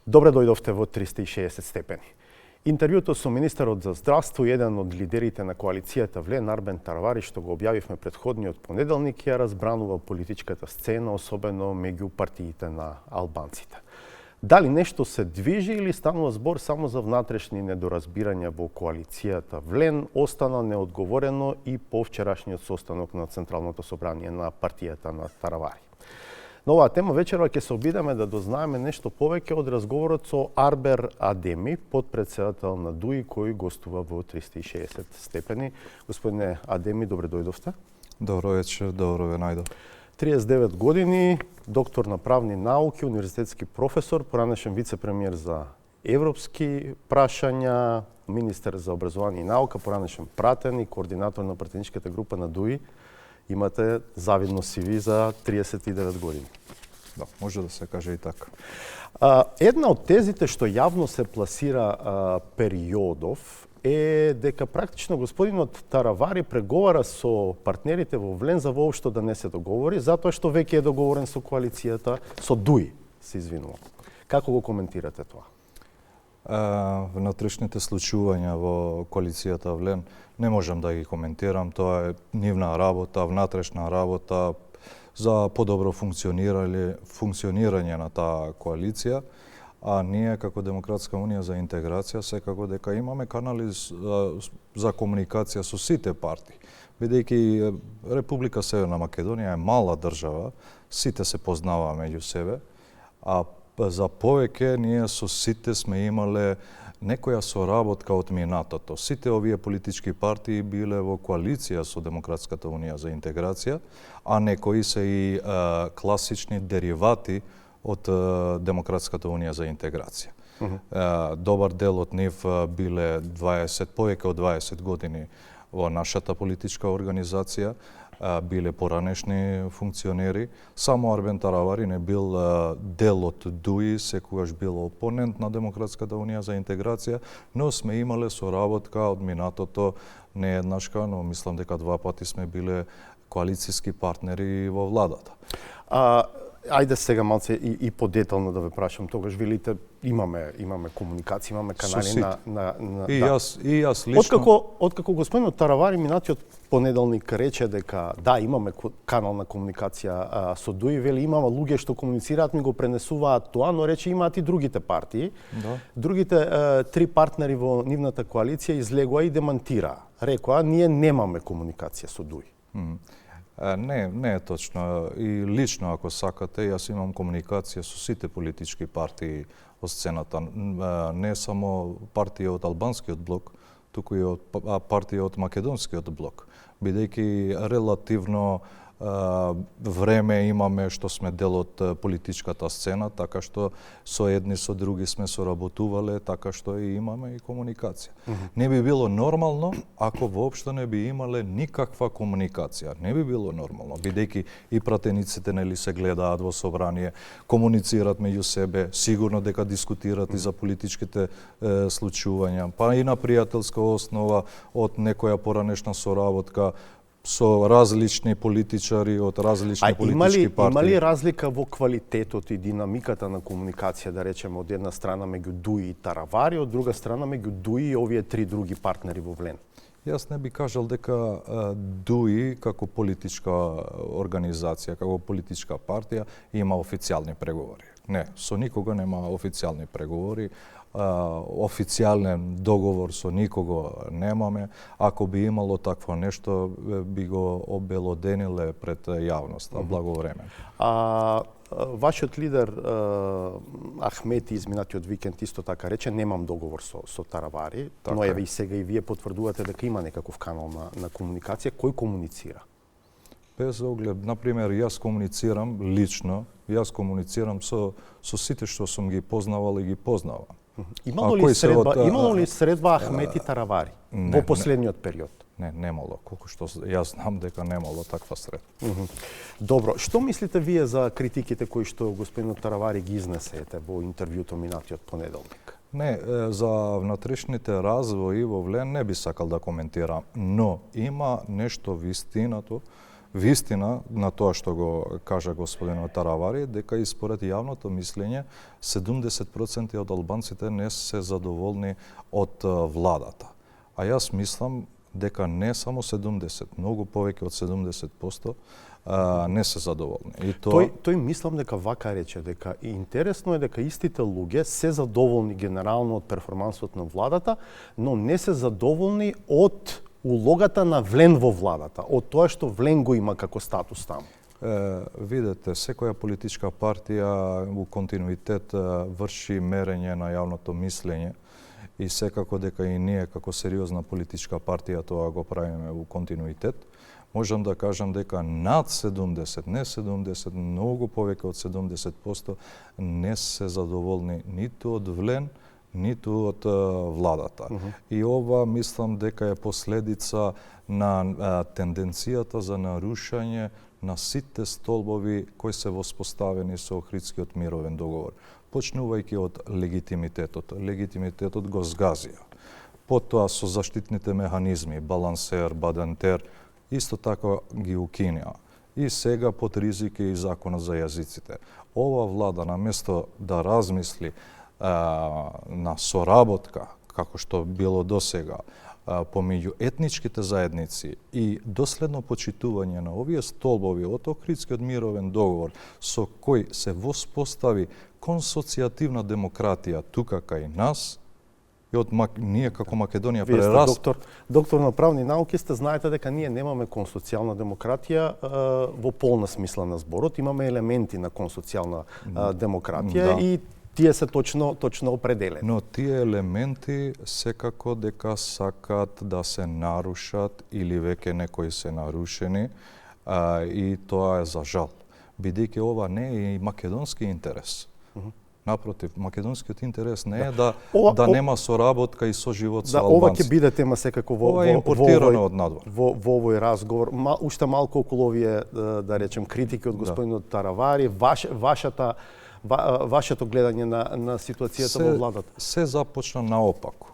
Добре дојдовте во 360 степени. Интервјуто со министерот за здравство, еден од лидерите на коалицијата Влен, Арбен Таравари, што го објавивме предходниот понеделник, ја разбранува политичката сцена, особено меѓу партиите на албанците. Дали нешто се движи или станува збор само за внатрешни недоразбирања во коалицијата Влен, остана неодговорено и по вчерашниот состанок на Централното собрание на партијата на Таравари. На оваа тема вечерва ќе се обидеме да дознаеме нешто повеќе од разговорот со Арбер Адеми, подпредседател на ДУИ, кој гостува во 360 степени. Господине Адеми, добре дојдовте. Добро вечер, добро ве најдов. 39 години, доктор на правни науки, универзитетски професор, поранешен вице-премиер за европски прашања, министер за образование и наука, поранешен пратен и координатор на пратеничката група на ДУИ. Имате завидно CV за 39 години. Да, може да се каже и така. Една од тезите што јавно се пласира периодов е дека практично господинот Таравари преговара со партнерите во Влен за воопшто да не се договори, затоа што веќе е договорен со коалицијата, со ДУИ, се извинувам. Како го коментирате тоа? Внатрешните случувања во коалицијата Влен не можам да ги коментирам, тоа е нивна работа, внатрешна работа за подобро функционирање на таа коалиција, а ние како Демократска унија за интеграција секако дека имаме канали за комуникација со сите партии. Бидејќи Република Северна Македонија е мала држава, сите се познаваа меѓу себе, а за повеќе ние со сите сме имале некоја соработка од минатото. Сите овие политички партии биле во коалиција со Демократската унија за интеграција, а некои се и класични деривати од Демократската унија за интеграција. Добар дел од нив биле повеќе од 20 години во нашата политичка организација, биле поранешни функционери. Само Арбен Таравари не бил дел од ДУИ, секогаш бил опонент на Демократската унија за интеграција, но сме имале соработка од минатото не еднашка, но мислам дека 2 пати сме биле коалицијски партнери во владата. Ајде сега малце и подетално да ве прашам, тогаш велите имаме комуникација, имаме канали на и јас лично. Откако господинот Таравари минатиот понеделник рече дека да, имаме канал на комуникација со ДУИ, вели имаме луѓе што комуницираат, ми го пренесуваат тоа, но рече имаат и другите партии. Да. Другите 3 партнери во нивната коалиција излегоа и демантираа. Рекоа, ние немаме комуникација со ДУИ. Не е точно. И лично, ако сакате, јас имам комуникација со сите политички партии од сцената. Не само партија од албанскиот блок, туку и од партија од македонскиот блок. Бидејќи релативно време имаме што сме дел од политичката сцена, така што со едни со други сме соработувале, така што и имаме и комуникација. Не би било нормално ако воопшто не би имале никаква комуникација. Не би било нормално, бидејќи и пратениците нели се гледаат во собрание, комуницираат меѓу себе, сигурно дека дискутираат и за политичките случувања, па и на пријателска основа од некоја поранешна соработка со различни политичари од различни политички партии. Има ли разлика во квалитетот и динамиката на комуникација, да речеме, од една страна меѓу ДУИ и Таравари, од друга страна меѓу ДУИ и овие 3 други партнери во Влен? Јас не би кажал дека ДУИ како политичка организација, како политичка партија има официјални преговори. Не, со никога нема официјални преговори. Официјален договор со никого немаме. Ако би имало такво нешто, би го обелодениле пред јавноста благовремено. Вашиот лидер Ахмети изминатиот викенд исто така рече, немам договор со Таравари, така, но еве и сега и вие потврдувате дека има некаков канал на комуникација. Кој комуницира? Без оглед, например, јас комуницирам лично, со сите што сум ги познавал и ги познавам. Имало ли средба Ахмети Таравари во последниот период? Не, немало. Колку што јас знам дека немало таква средба. Добро, што мислите вие за критиките кои што господинот Таравари ги изнесете во интервјуто минатиот понеделник? Не, за внатрешните развои во Влен не би сакал да коментирам, но има нешто вистинато вистина на тоа што го кажа господинот Таравари, дека и според јавното мислење 70% од албанците не се задоволни од владата. А јас мислам дека не само 70, многу повеќе од 70% не се задоволни. И тој мислам дека вака рече, дека и интересно е дека истите луѓе се задоволни генерално од перформансот на владата, но не се задоволни од улогата на Влен во владата, од тоа што Влен го има како статус таму. Видете, секоја политичка партија во континуитет врши мерење на јавното мислење и секако дека и ние како сериозна политичка партија тоа го правиме во континуитет. Можам да кажам дека над 70, не 70, многу повеќе од 70% не се задоволни ниту од Влен, ниту од владата. И ова мислам дека е последица на тенденцијата за нарушање на сите столбови кои се воспоставени со Охридскиот мировен договор. Почнувајќи од легитимитетот. Легитимитетот го згазија. Потоа со заштитните механизми, балансер, бадентер, исто така ги укинија. И сега под ризик е и законот за јазиците. Ова влада, наместо да размисли на соработка, како што било досега, помеѓу етничките заедници и доследно почитување на овие столбови од Охридскиот мировен договор со кој се воспостави консоцијативна демократија тука кај нас, и од ние како Македонија Вие сте доктор на правни науки, знаете дека ние немаме консоцијална демократија во полна смисла на зборот, имаме елементи на консоцијална демократија и тие се точно определени. Но тие елементи секако дека сакаат да се нарушат или веќе некои се нарушени и тоа е за жал. Бидејќи ова не е и македонски интерес. Напротив, македонскиот интерес не е да нема соработка и соживот со албанците. Ова ќе биде тема секако во овој разговор. Уште малку околу овие, да речем, критики од господинот Таравари, вашето гледање на ситуацијата во владата. Се започна наопаку,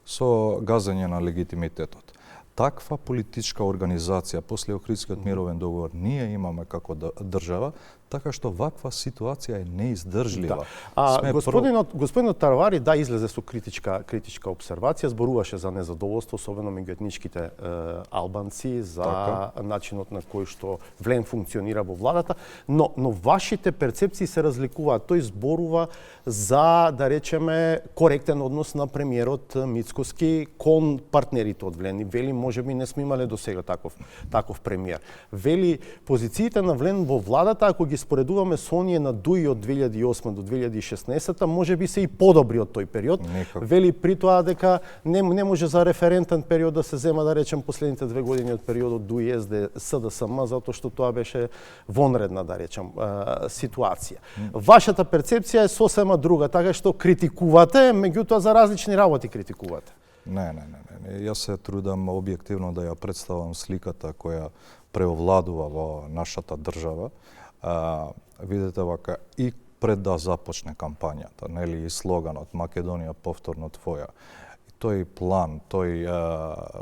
со газење на легитимитетот. Таква политичка организација после Охридскиот мировен договор ние имаме како држава, така што ваква ситуација е неиздржлива. Господинот Таравари излезе со критичка обсервација, зборуваше за незадоволство, особено меѓу етничките албанци, за начинот на кој што Влен функционира во владата, но вашите перцепции се разликуваат. Тој зборува за, да речеме, коректен однос на премиерот Мицкоски кон партнерите од Влен. И вели, можеби не сме имале до сега таков премиер. Вели, позициите на Влен во владата, ако ги споредуваме со оние на Дуи од 2008 до 2016, можеби се и подобри од тој период. Вели при тоа дека не може за референтен период да се зема, да речем, последните 2 години од периодот Дуи СДСМ, затоа што тоа беше вонредна, да речем, ситуација. Вашата перцепција е сосема друга, така што критикувате, меѓутоа за различни работи критикувате. Не. Јас се трудам објективно да ја представам сликата која преовладува во нашата држава. Видете вака, и пред да започне кампањата, нели, и слоганот Македонија повторно твоја. Тој план,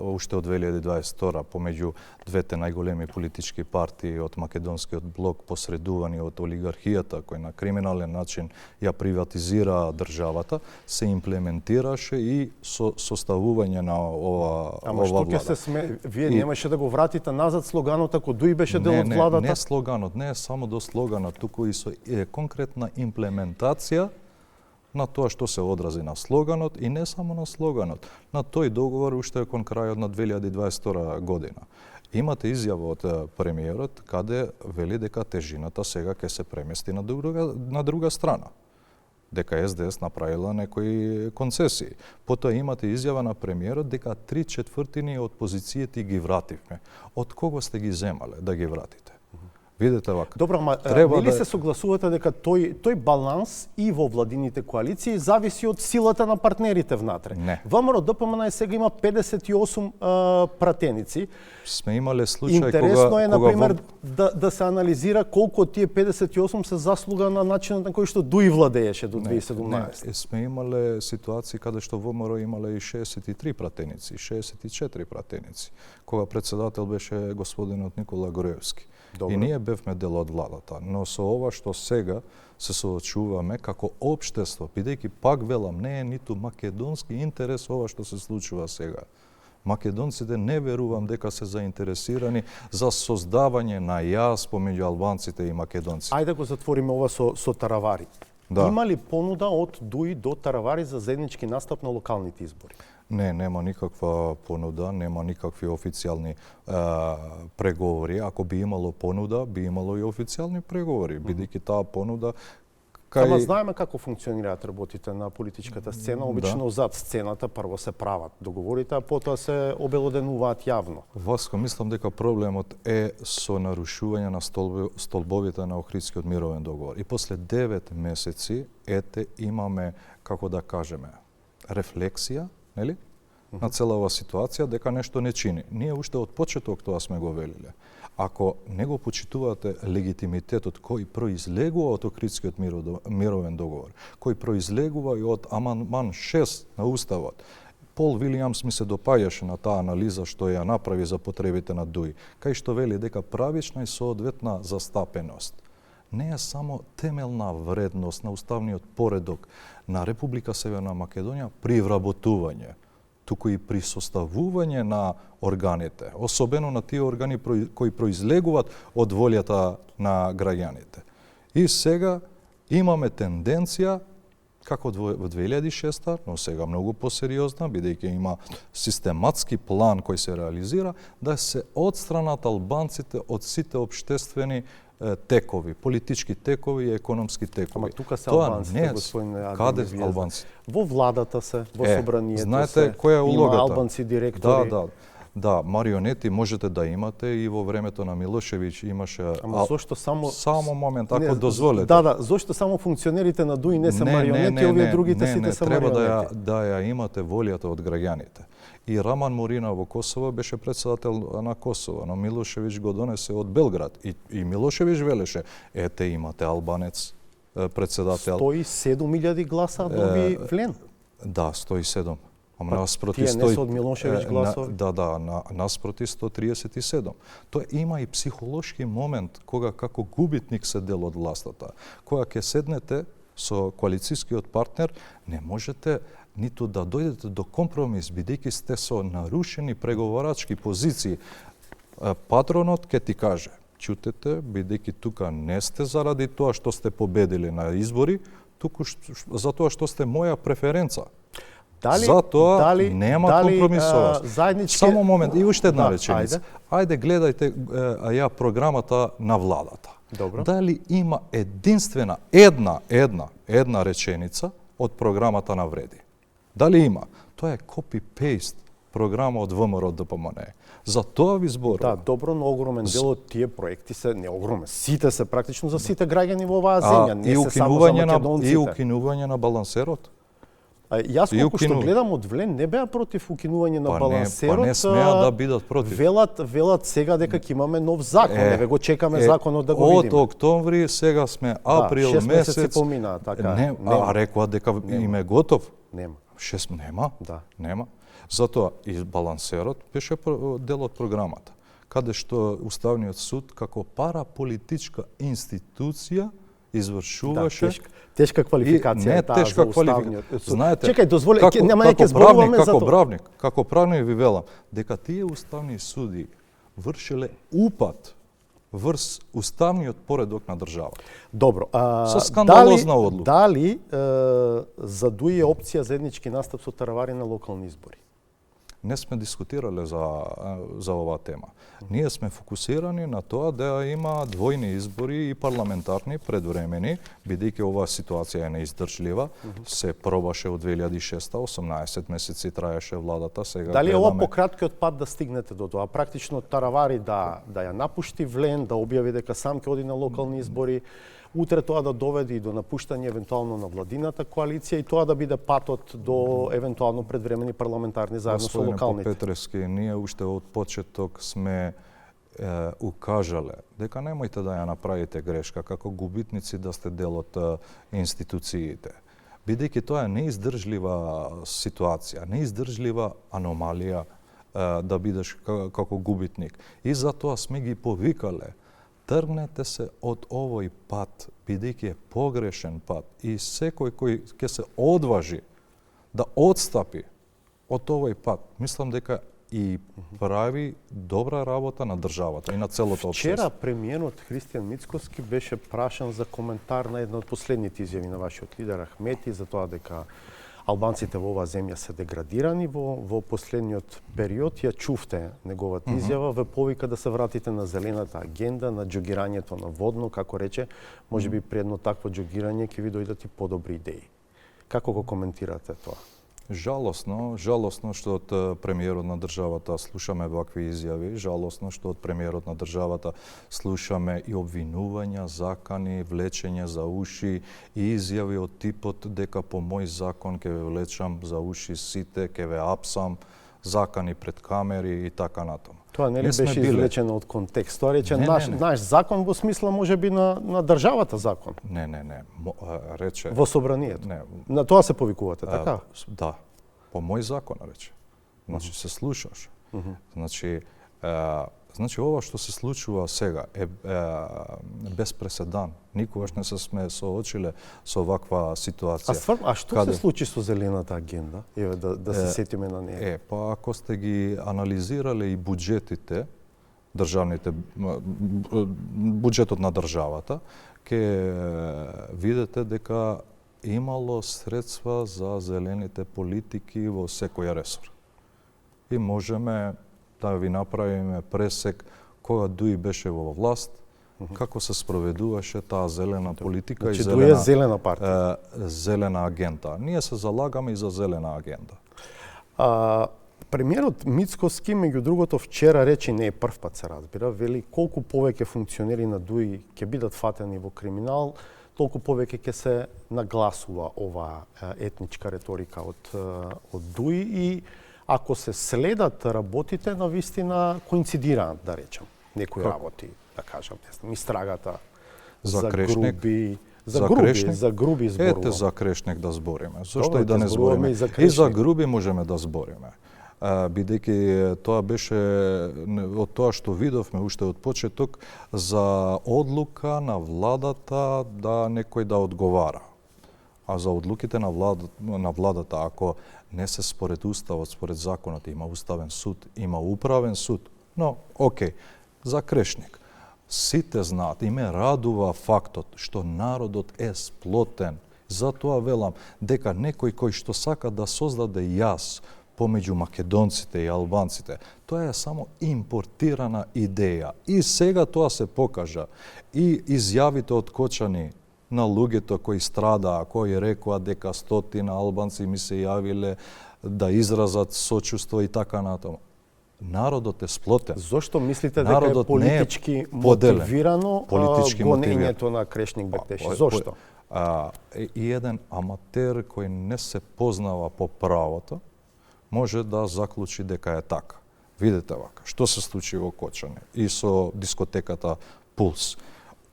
уште од 2022 помеѓу двете најголеми политички партии од македонскиот блок, посредувани од олигархијата кој на криминален начин ја приватизира државата, се имплементираше и со составување на ова влада. Ама што ќе се вие немаше да го вратите назад слоганот ако Дуи беше дел од владата? Не слоганот, не е само до слоганот, туку и со конкретна имплементација на тоа што се одрази на слоганот и не само на слоганот, на тој договор уште кон крајот на 2022 година. Имате изјава од премиерот каде вели дека тежината сега ќе се премести на друга страна. Дека СДС направила некои концесии. Потоа имате изјава на премиерот дека 3/4 од позициите ги вративме. Од кого сте ги земале да ги вратите? Видете вака. Добро, ама нели се согласувате дека тој баланс и во владините коалиции зависи од силата на партнерите внатре? Не. ВМРО ДПМН сега има 58 пратеници. Сме имале случај Интересно е, например, да се анализира колку од тие 58 се заслуга на начинот на кој што Дуи владееше до 2017. Не, сме имале ситуации каде што ВМРО имале и 63 пратеници, 64 пратеници, кога председател беше господинот Никола Груевски. Добро. И ние бевме дел од владата, но со ова што сега се соочуваме како општество, бидејќи пак велам, не е ниту македонски интерес ова што се случува сега. Македонците не верувам дека се заинтересирани за создавање на јаз помеѓу албанците и македонците. Ајде го затвориме ова со Таравари. Да. Има ли понуда од Дуи до Таравари за заеднички настап на локалните избори? Не, нема никаква понуда, нема никакви официјални преговори. Ако би имало понуда, би имало и официјални преговори, бидејќи таа понуда Ама знаеме како функционираат работите на политичката сцена. Обично зад сцената прво се прават договорите, а потоа се обелоденуваат јавно. Васко, мислам дека проблемот е со нарушување на столбовите на Охридскиот мировен договор. И после 9 месеци, имаме, како да кажеме, рефлексија, нели? На цела оваа ситуација дека нешто не чини. Ние уште од почеток тоа сме го велиле. Ако не го почитувате легитимитетот кој произлегува од Охридскиот мировен договор, кој произлегува и од амандман 6 на Уставот, Пол Вилијамс ми се допаѓаше на таа анализа што ја направи за потребите на Дуи, кај што вели дека правична и соодветна застапеност не е само темелна вредност на уставниот поредок на Република Северна Македонија при вработување, туку и при составување на органите, особено на тие органи кои произлегуваат од волјата на граѓаните. И сега имаме тенденција, како во 2006, но сега многу посериозна, бидејќи има систематски план кој се реализира, да се одстранат албанците од сите општествени текови, политички текови и економски текови. Ама тука се албанците, господин Адем. Каде албанци? Во владата се, во собранието знаете, се. Која е улогата? Има албанци директори. Да, марионети можете да имате и во времето на Милошевиќ имаше. Ама зошто само момент, ако дозволите. Да, зошто само функционерите на Дуи не се марионети, овие другите сите се марионети? Треба да ја имате волјата од граѓаните. И Раман Морина во Косово беше председател на Косово, но Милошевиќ го донесе од Белград. И Милошевиќ велеше, имате албанец председател. 107.000 гласа доби Влен. Да, 107. Ама наспроти тие не се од Милошевиќ гласови? Наспроти 137. Тоа има и психолошки момент кога како губитник се дел од властата. Кога ќе седнете со коалицијскиот партнер, не можете ниту да дојдете до компромис, бидејќи сте со нарушени преговарачки позиции. Патронот ќе ти каже, чутете, бидејќи тука не сте заради тоа што сте победили на избори, туку за тоа што сте моја преференца. Затоа нема компромисова. Само момент, и уште една реченица. Ајде гледајте ја програмата на владата. Добро. Дали има единствена една реченица од програмата на Вреди? Дали има? Тоа е copy-paste програма од ВМРО ДПМН. За тоа ви зборувам. Да, добро, но огромен дел од тие проекти се, не огромен, сите се практично за сите граѓани во оваа земја, не се само за македонците. И укинување на балансерот. Јас колку што гледам од Влен не беа против укинување на балансерот. Па не смеа да бидат против. Велат сега дека ќе имаме нов закон, еве го чекаме законот да го видиме. Од октомври сега сме април месец. 6 месеци поминаа, така. Рекоа дека им е готов. Нема. 6 нема. Да. Нема. Затоа и балансерот беше дел од програмата, каде што Уставниот суд како параполитичка институција извршуваше тешка квалификација таа за Уставниот суд. Знаете, чекај, дозволи, нема ќе зборуваме за тоа. Како правник ви велам дека тие уставни суди вршеле упат врз уставниот поредок на државата. Добро, со скандалозна одлука. Дали за Дуи е опција заеднички настап со Таравари на локални избори? не сме дискутирале за оваа тема. Ние сме фокусирани на тоа да има двојни избори и парламентарни предвремени, бидејќи оваа ситуација е неиздржлива. Се пробаше од 2006, 18 месеци траеше владата, сега Дали е гледаме... ова пократкиот пат да стигнете до тоа? Практично Таравари да ја напушти Влен, да објави дека сам ќе оди на локални избори, утре тоа да доведе и до напуштање евентуално на владината коалиција и тоа да биде патот до евентуално предвремени парламентарни заедно со локалните. Петрески, ние уште од почеток сме укажале дека немојте да ја направите грешка, како губитници да сте дел од институциите. Бидејќи тоа е неиздржлива ситуација, неиздржлива аномалија да бидеш како губитник. И затоа сме ги повикале, тргнете се од овој пат, бидејќи е погрешен пат и секој кој ќе се одважи да отстапи од овој пат, мислам дека и прави добра работа на државата и на целото општество. Вчера премиерот Христијан Мицкоски беше прашан за коментар на една од последните изјави на вашиот лидер Ахмети за тоа дека албанците во оваа земја се деградирани во последниот период. Ја чувте неговата изјава, ве повика да се вратите на зелената агенда, на џогирањето на водно, како рече, можеби при едно такво џогирање ќе ви дојдат и подобри идеи. Како го коментирате тоа? Жалосно што од премиерот на државата слушаме вакви изјави, жалосно што од премиерот на државата слушаме и обвинувања, закани, влечење за уши и изјави од типот дека по мој закон ќе ве влечам за уши сите, ќе ве апсам, закани пред камери и така натаму. Тоа нели беше извлечено од контекст? Тоа рече наш закон во смисла можеби на државата закон. Не. Рече во собранието. Не. На тоа се повикувате, така? Да. По мој закон рече. Значи се слушаш. Значи ова што се случува сега е без преседан. Никогаш не се сме соочиле со ваква ситуација. А што се случи со зелената агенда? Еве да се сетиме на неа. Па ако сте ги анализирале и буџетите, државните буџетот на државата, ќе видите дека имало средства за зелените политики во секој ресор. И можеме да ви направиме пресек кога Дуи беше во власт, како се спроведуваше таа зелена политика и зелена партија. Зелена агенда. Ние се залагаме и за зелена агенда. Премиерот Мицкоски, меѓу другото, вчера рече, не е прв пат се разбира, вели колку повеќе функционери на Дуи ќе бидат фатени во криминал, толку повеќе ќе се нагласува оваа етничка реторика од Дуи и ако се следат работите, на вистина коинцидираат, да речем, некои работи, да кажам, истрагата за груби зборува. Ете за Крешник да збориме. Зошто и да не збориме? И за груби можеме да збориме. Бидејќи тоа беше од тоа што видовме уште од почеток за одлука на владата да некој да одговара. А за одлуките на владата, ако не се според уставот, според законот, има уставен суд, има управен суд, но окей, за Крешник. Сите знаат и ме радува фактот што народот е сплотен. Затоа велам дека некој кој што сака да создаде јас помеѓу македонците и албанците, тоа е само импортирана идеја. И сега тоа се покажа. И изјавите од Кочани на луѓето кои страдаа, кои рекоа дека стотина албанци ми се јавиле да изразат сочувство и така натаму. Народот е сплотен. Зошто мислите дека е политички мотивирано гонењето на Крешник Бектеши? Зошто? И еден аматер кој не се познава по правото може да заклучи дека е така. Видете вака, што се случи во Кочани и со дискотеката Пулс.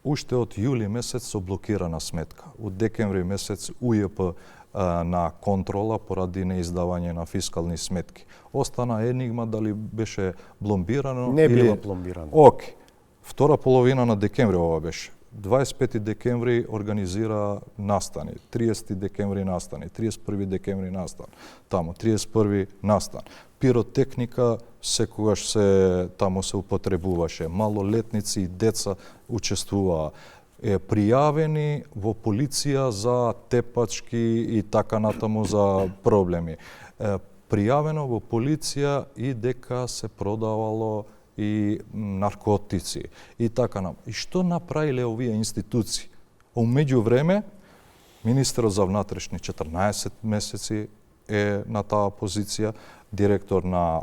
Уште од јули месец со блокирана сметка. Од декември месец УЈП на контрола поради неиздавање на фискални сметки. Остана енигма дали беше пломбирано не било пломбирано. Океј. Втора половина на декември ова беше. 25 декември организира настани, 30 декември настани, 31 декември настан, таму 31 настан. Пиротехника секогаш таму се употребуваше. Малолетници и деца учествуваа. Пријавени во полиција за тепачки и така натаму за проблеми. пријавено во полиција и дека се продавало и наркотици и така на. И што направиле овие институции? У меѓувреме, министерот за внатрешни 14 месеци е на таа позиција, директор на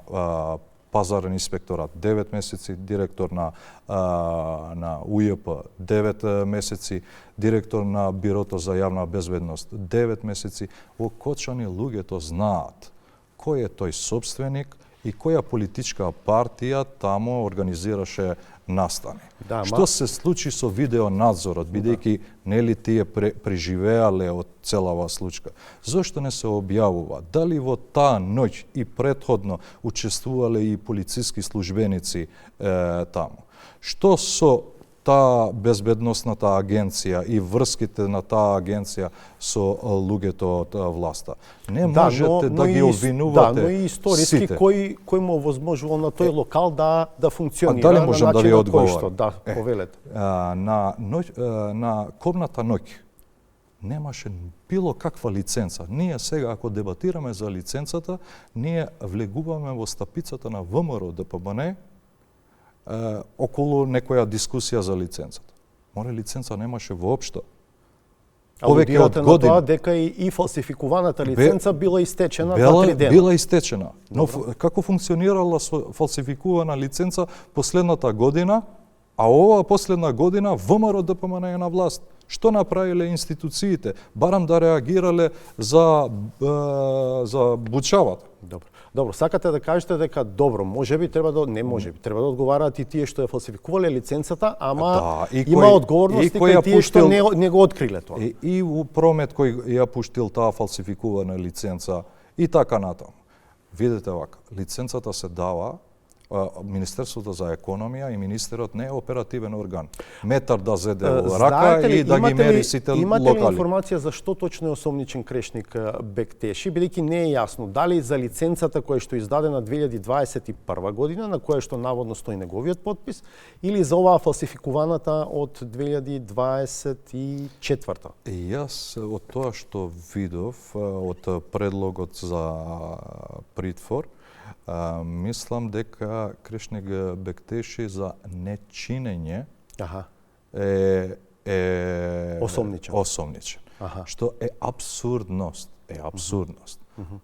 пазарен инспекторат 9 месеци, директор на УЈП 9 месеци, директор на Бирото за јавна безбедност 9 месеци. Во Кочани луѓето знаат кој е тој собственик и која политичка партија таму организираше настани. Да, Што се случи со видеонадзорот, бидејќи нели тие преживеале од целава случка? Зошто не се објавува? Дали во таа ноќ и претходно учествувале и полициски службеници таму? Што со таа безбедносната агенција и врските на таа агенција со луѓето од власта? Не можете да ги обвинувате. Да, но и историски кој му овозможувал на тој локал да функционира. Дали можам да ви одговорам? Да, повелете. На кобната ноќ немаше било каква лиценца. Ние сега, ако дебатираме за лиценцата, ние влегуваме во стапицата на ВМРО ДПМН околу некоја дискусија за лиценцата. Море лиценца немаше воопшто. Алудирате на тоа дека и фалсификуваната лиценца била истечена 2-3 дена. Била истечена. Но како функционирала со фалсификувана лиценца последната година, а оваа последна година ВМРО ДПМН е на власт. Што направиле институциите? Барам да реагирале за бучавата. Добро, сакате да кажете дека добро, можеби треба да треба да одговараат и тие што ја фалсификувале лиценцата, ама има одговорности кај тие што не го откриле тоа. И у Промет кој ја пуштил таа фалсификувана лиценца и така натаму. Видете вака, лиценцата се дава, Министерството за економија и министерот не е оперативен орган. Метар да зеде во рака и да ги мери сите локали. Имате ли информација за што точно е осомничен Крешник Бектеши, бидејќи не е јасно дали за лиценцата која што е издадена 2021 година, на која што наводно стои неговиот подпис, или за оваа фалсификуваната од 2024? И јас од тоа што видов од предлогот за притвор, мислам дека Крешник Бектеши за нечинење е осомничен. Што е абсурдност.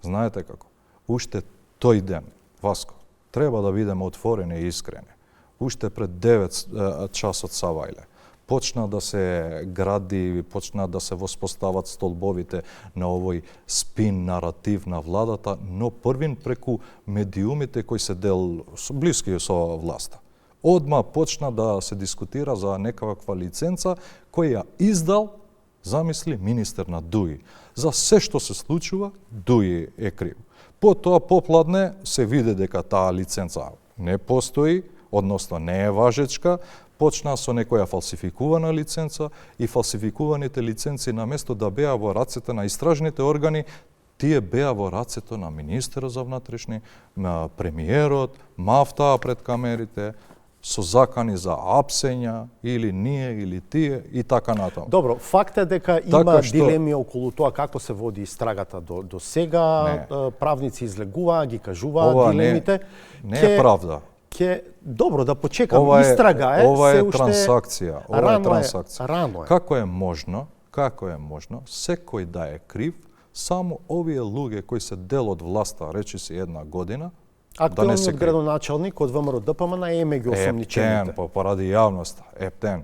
Знаете како? Уште тој ден, Васко, треба да бидеме отворени и искрени. Уште пред 9 часот Савајле почна да се гради, почна да се воспостават столбовите на овој спин наратив на владата, но првин преку медиумите кои се блиски со власта. Одма почна да се дискутира за некаква лиценца која издал, замисли, министер на ДУИ. За се што се случува, ДУИ е крив. Потоа попладне се види дека таа лиценца не постои, односно не е важечка, почна со некоја фалсификувана лиценца и фалсификуваните лиценци наместо да беа во рацете на истражните органи, тие беа во рацете на министерот за внатрешни, на премиерот, мафтаа пред камерите, со закани за апсења, или ние, или тие, и така натаму. Добро, факт е дека има дилеми околу тоа како се води истрагата до сега, правници излегуваа, ги кажуваа дилемите. Не е правда. Добро, да почекам, истрага е, ова се е уште трансакција. Рано е. Како е можно секој да е крив, само овие луѓе кои се дел од власта, речиси една година, актуелниот градоначалник од ВМРО ДПМН е меѓу осомничените. Ептен, поради јавноста, ептен.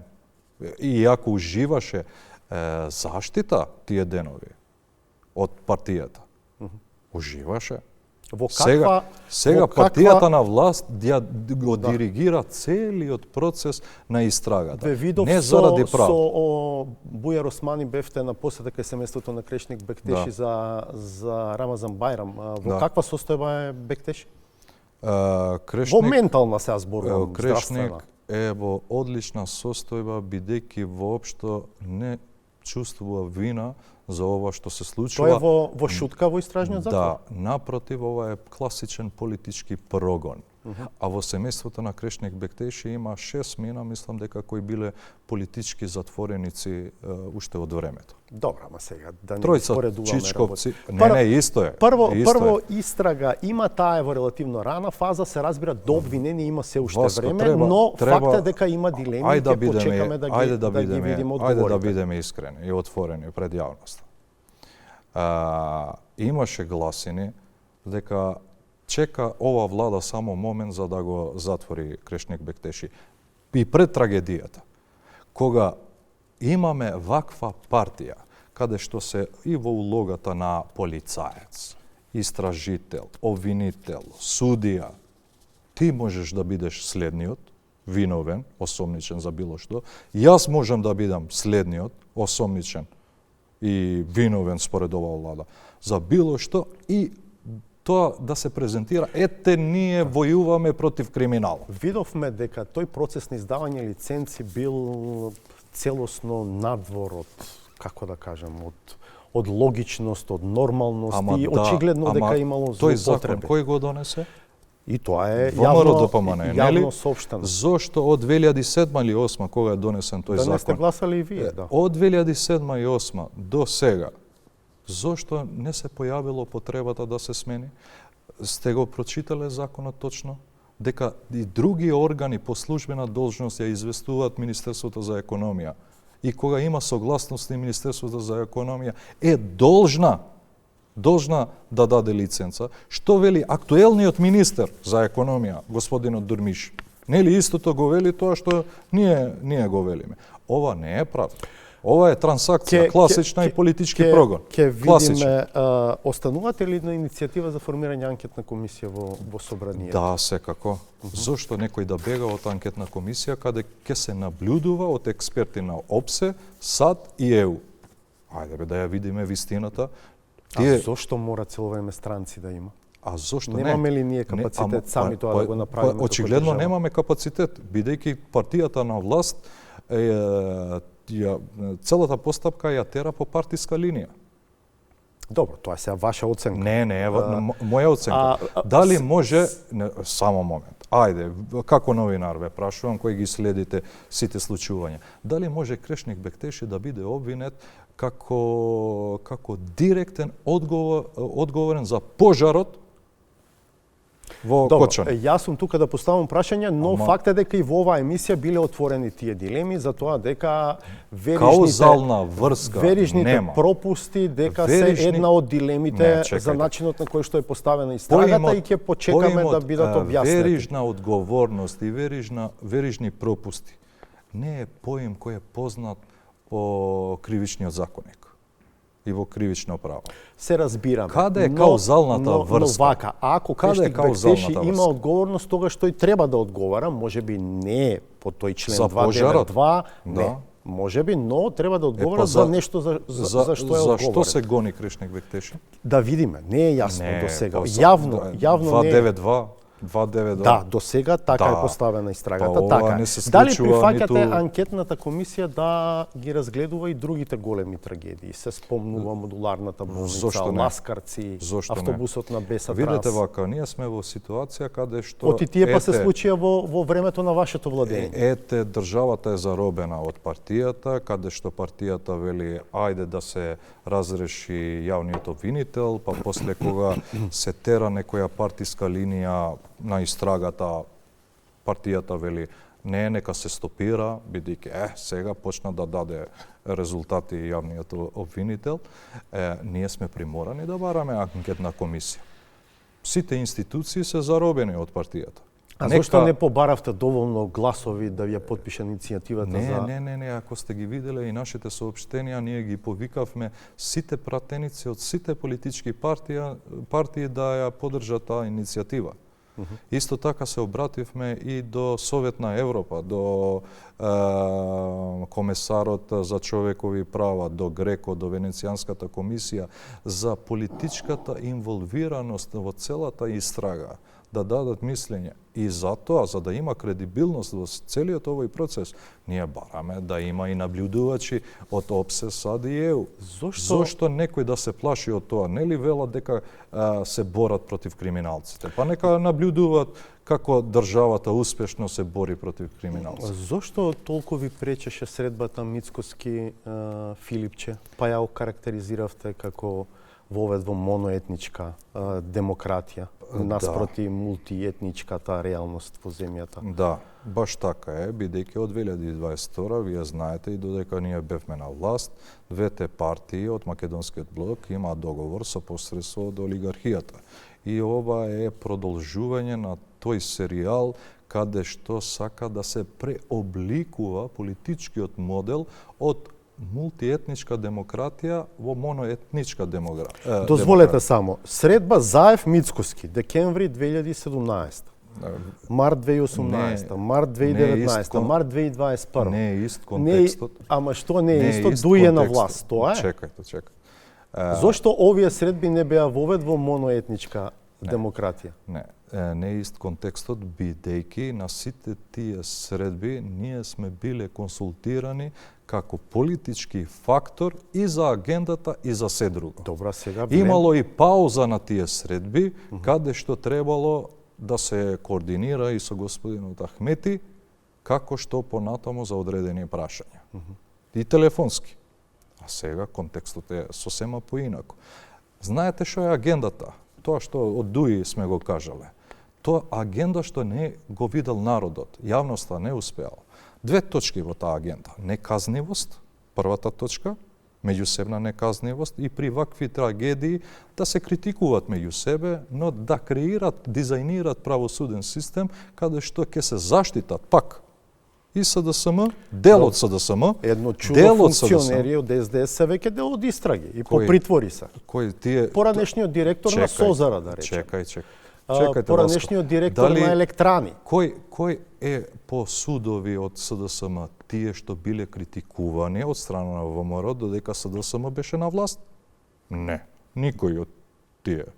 Иако уживаше заштита тие денови од партијата, уживаше. Сега партијата на власт го диригира целиот процес на истрагата. Не заради прав. Со Бујар Османи бевте на посета кај семејството на Крешник Бектеши за Рамазан Бајрам. Во каква состојба е Бектеши? Во ментална се зборувам, Крешник е во одлична состојба, бидејќи воопшто не чувствува вина за ова што се случува. Тоа е во шутка во истражниот затвор? Да, напротив, ова е класичен политички прогон. А во семејството на Крешник Бектеши има 6 мина, мислам дека кои биле политички затвореници уште од времето. Добра, ама сега да не Тројца споредуваме Чичковци, работи. не, исто е. Прво истрага има, таа е во релативно рана фаза, се разбира до обвинение има се уште Васко, време, но факт е дека има дилеми и ќе почекаме да ги видиме одговорите. Ајде да бидеме искрени и отворени пред јавноста. Имаше гласини дека чека ова влада само момент за да го затвори Крешник Бектеши. И пред трагедијата, кога имаме ваква партија, каде што се и во улогата на полицаец, истражител, обвинител, судија, ти можеш да бидеш следниот, виновен, осомничен за било што, јас можам да бидам следниот, осомничен и виновен според оваа влада за било што и тоа да се презентира, ете ние војуваме против криминалот. Видовме дека тој процес на издавање лиценци бил целосно надвор од, како да кажам, од логичност, од нормалност и очигледно дека имало злоупотреби. Тој закон кој го донесе? И тоа е јавно соопштено. Зошто од 2007 или 2008 кога е донесен тој закон? Да не сте гласали и вие, да. Од 2007 и 2008 до сега, зошто не се појавило потребата да се смени? Сте го прочитале законот точно? Дека и други органи по службена должност ја известуваат Министерството за економија. И кога има согласност на Министерството за економија, е должна да даде лиценца. Што вели актуелниот министер за економија, господинот Дурмиш? Нели истото го вели тоа што ние го велиме. Ова не е правда. Ова е трансакција, класична и политички прогон. Ке видиме, останувате ли на иницијатива за формирање анкетна комисија во собранието? Да, секако. Зошто некој да бега од анкетна комисија каде ќе се наблюдува од експерти на ОПСЕ, САД и ЕУ? Ајде бе да ја видиме вистината. А зошто мора цело време странци да има? А зошто не? Немаме ли ние капацитет сами тоа да го направиме? Очигледно немаме капацитет, бидејќи партијата на власт целата постапка ја тера по партиска линија. Добро, тоа е сега ваша оценка. Не, моја оценка. Дали може, само момент, ајде, како новинар ве прашувам, кој ги следите сите случувања, дали може Крешник Бектеши да биде обвинет како директен одговорен за пожарот во Кочани? Јас сум тука да поставам прашање, но факт е дека и во оваа емисија биле отворени тие дилеми за тоа дека верижните пропусти дека се една од дилемите за начинот на кој што е поставена истрагата и ќе почекаме да бидат објаснети. Верижна одговорност и верижни пропусти не е поим кој е познат по кривичниот законник и во кривично право. Се разбираме. Каде е каузалната врска? Но вака, ако Крешник Бектеши има одговорност, тогаш тој треба да одговара, можеби не по тој член 292, не, можеби, но треба да одговара за нешто за што е одговорен. За што се гони Крешник Бектеши? Да видиме, не е јасно до сега. Јавно не е. 292. Да, до сега така е поставена истрагата. Така. Дали прифаќате анкетната комисија да ги разгледува и другите големи трагедии? Се спомнува модуларната болница, Ласкарци, автобусот на Беса Трас. Видете вака, ние сме во ситуација каде што Оти тие па се случија во времето на вашето владење. Ете, државата е заробена од партијата, каде што партијата вели ајде да се разреши јавниот обвинител, па после кога се тера некоја партиска линија на истрагата, партијата вели не, нека се стопира, бидејќи сега почна да даде резултати јавниот обвинител, ние сме приморани да бараме анкетна комисија. Сите институции се заробени од партијата. А зашто не побаравте доволно гласови да ја подпише иницијативата за... Не, ако сте ги виделе и нашите соопштенија, ние ги повикавме сите пратеници од сите политички партии да ја поддржат таа иницијатива. Исто така се обративме и до Совет на Европа, до Комесарот за човекови права, до Греко, до Венецијанската комисија за политичката инволвираност во целата истрага. да дадат мислење. И затоа, за да има кредибилност во целиот овој процес, ние бараме да има и наблюдувачи од ОПСЕ, САД и ЕУ. Зошто некој да се плаши од тоа? Нели велат дека се борат против криминалците? Па нека наблюдуваат како државата успешно се бори против криминалците. Зошто толку ви пречеше средбата Мицкоски Филипче? Па ја окарактеризиравте како вовед во моноетничка демократија, наспроти мултиетничката реалност во земјата. Да, баш така е, бидејќи од 2022 вие знаете и додека ние бевме на власт, двете партии од македонскиот блок имаат договор со посредство од олигархијата. И ова е продолжување на тој серијал каде што сака да се преобликува политичкиот модел од мултиетничка демократија во моноетничка демократија. Дозволете само, средба Заев Мицкоски, декември 2017, март 2018, март 2019, март 2021. Не е ист контекстот. Ама што не е исто, дује на власт, тоа е. Чекајте. Зошто овие средби не беа вовед во моноетничка демократија? Не е ист контекстот, бидејќи на сите тие средби ние сме биле консултирани како политички фактор и за агендата и за се друго. Добра, сега имало и пауза на тие средби, каде што требало да се координира и со господинот Ахмети како што понатаму за одредени прашања. И телефонски. А сега контекстот е сосема поинако. Знаете што е агендата? Тоа што од Дуи сме го кажале. Тоа агенда што не го видел народот, јавноста не успеала. Две точки во таа агенда. Неказнивост, првата точка, меѓусебна неказнивост и при вакви трагедии да се критикуваат меѓу себе, но да креират, дизајнират правосуден систем каде што ќе се заштитат пак и СДСМ, дел од СДСМ, едно чудо функционери од СДС се веќе дел од истраги и по притвори се. Кој тие поранешниот директор на Созара, да речеме. Чекајте, поранешниот директор на Електрани. Кој е по судови од СДСМ тие што биле критикувани од страна на ВМРО додека СДСМ беше на власт? Не, никој од тие.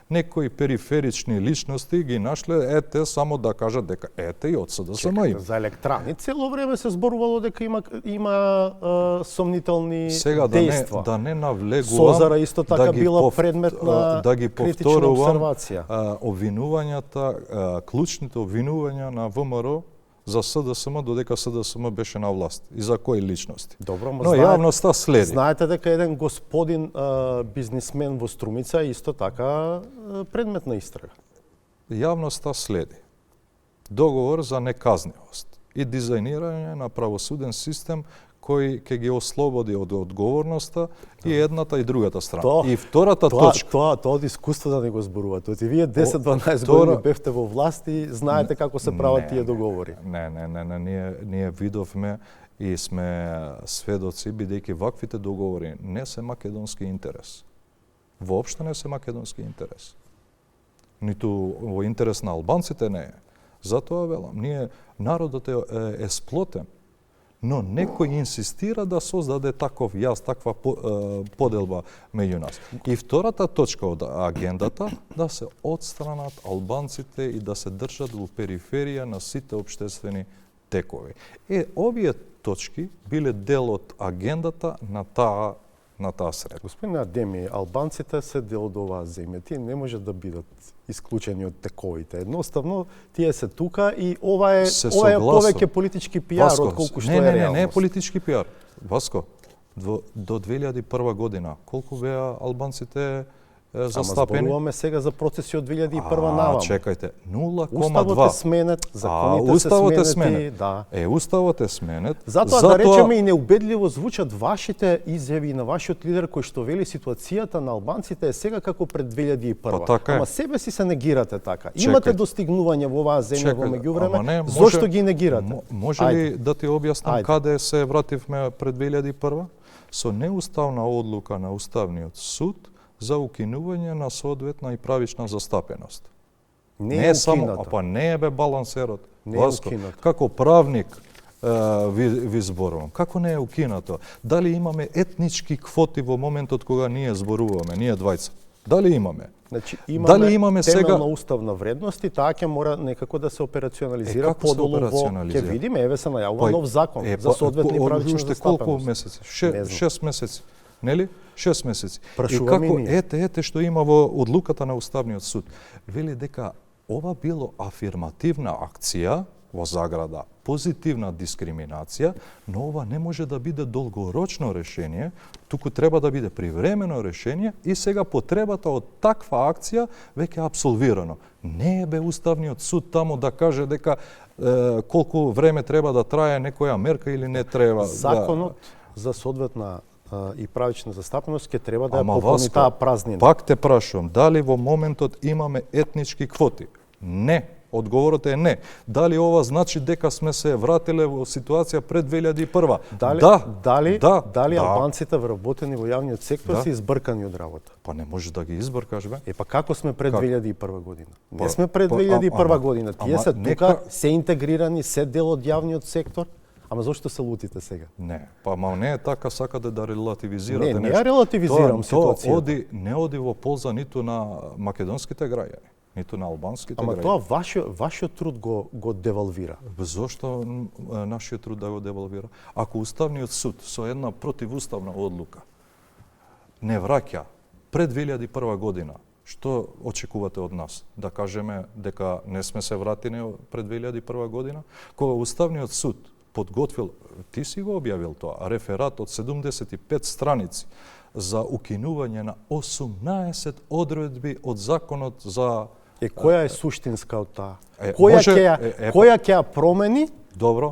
Некои периферични личности ги нашле, само да кажат дека и од СДСМ има. За Електрани цело време се зборувало дека има сомнителни дејства. Да не навлегувам, Созара исто така била предмет на критична обсервација. Обвинувањата, клучните обвинувања на ВМРО за СДСМ додека СДСМ беше на власт и за кои личности. Добро, но јавноста следи. Знаете дека еден господин бизнисмен во Струмица исто така предмет на истрага. Јавноста следи. Договор за неказнивост и дизајнирање на правосуден систем кој ќе ги ослободи од одговорноста и едната и другата страна. И втората точка. Тоа од искуство да не го зборувате. И вие 10-12 години бевте во власт и знаете како се прават тие договори. Ние видовме и сме сведоци, бидејќи ваквите договори не се македонски интерес. Воопшто не се македонски интерес. Ниту во интерес на албанците не е. Затоа велам, народот е сплотен. Но некој инсистира да создаде таква поделба меѓу нас. И втората точка од агендата да се отстранат албанците и да се држат во периферија на сите општествени текови. Овие точки биле дел од агендата на таа средба. Господин Адеми, албанците се дел од оваа земја. Тие не може да бидат исклучени од тековите. Едноставно, тие се тука и ова е повеќе политички пиар отколку што е реалност. Не е политички пиар. Васко, до 2001 година, колку беа албанците застапени? Ама зборуваме сега за процеси од 2001 наваму. Чекајте, 0,2. Уставот е сменет, законите се сменети. Да. Уставот е сменет. Затоа да речеме и неубедливо звучат вашите изјави на вашиот лидер кој што вели ситуацијата на албанците е сега како пред 2001. Ама себе си се негирате така. Имате достигнувања во оваа земја во меѓувреме, зошто ги негирате? Може ли да ти објаснам каде се вративме пред 2001? Со неуставна одлука на Уставниот суд за укинување на соодветна и правична застапеност. Не е само, не е балансерот. Не е укинато. Како правник ви зборувам. Како не е укинато? Дали имаме етнички квоти во моментот кога ние зборуваме, ние двајца? Дали имаме? Значи Дали имаме темелна сега уставна вредност и таа ќе мора некако да се операционализира како се подолу во операционализира? ќе видиме, еве се најавува нов закон за соодветни правични уште колку застапености. месеци? Не знам. 6 месеци. Нели? 6 месеци. И Прашуваме како ние. ете што има во одлуката на Уставниот суд. Вели дека ова било афирмативна акција во заграда позитивна дискриминација, но ова не може да биде долгорочно решение, туку треба да биде привремено решение и сега потребата од таква акција веќе апсолвирано. Не е бе Уставниот суд таму да каже дека колку време треба да трае некоја мерка или не треба. Законот за соодветна и правична застапеност ќе треба да ја Ама пополни Васко, таа празнина. Пак те прашувам, дали во моментот имаме етнички квоти? Не. Одговорот е не. Дали ова значи дека сме се вратиле во ситуација пред 2001? Дали албанците вработени во јавниот сектор се избркани од работа? Па не можеш да ги избркаш, бе. Па како сме пред 2001 година? Не Па, сме пред па, 2001 година. Тие ама се нека- тука, се интегрирани, се дел од јавниот сектор. Ама зошто се лутите сега? Не, па не е така, сакате да релативизирате Не, не нешто. ја релативизирам Тоа ситуацијата. не оди во полза ниту на македонските граѓани, ниту на албанските Ама граѓани. тоа вашиот труд го девалвира. Зошто нашиот труд да го девалвира? Ако Уставниот суд со една противуставна одлука не враќа пред 2001 година, што очекувате од нас? Да кажеме дека не сме се вратени пред 2001 година? Кога Уставниот суд подготвил, ти си го објавил тоа, реферат од 75 страници за укинување на 18 одредби од законот за... Која е суштинска од таа? може- Која ќе ја промени Добро.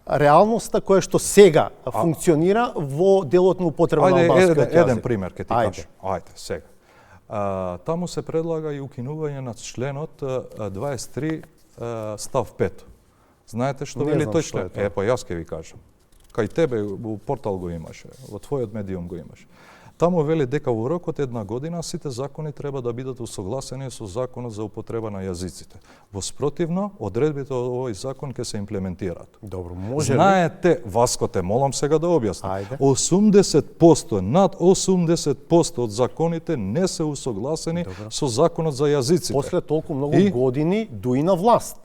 реалноста која што сега функционира во делот на употреба на албанскиот јазик? Еден пример ќе ти кажам. Ајде, сега. Таму се предлага и укинување на членот 23 став 5. Знаете што Не вели знам тој што член? е тоа. Па јас ќе ви кажам. Кај тебе во портал го имаше, во твојот медиум го имаш. Таму вели дека во рокот една година сите закони треба да бидат усогласени со законот за употреба на јазиците. Во спротивно, одредбите од овој закон ќе се имплементираат. Добро, може ли? Знаете, Васко, те молам сега да објаснам. Ајде. 80%, над 80% од законите не се усогласени со законот за јазиците. После толку многу И? години дуи на власт.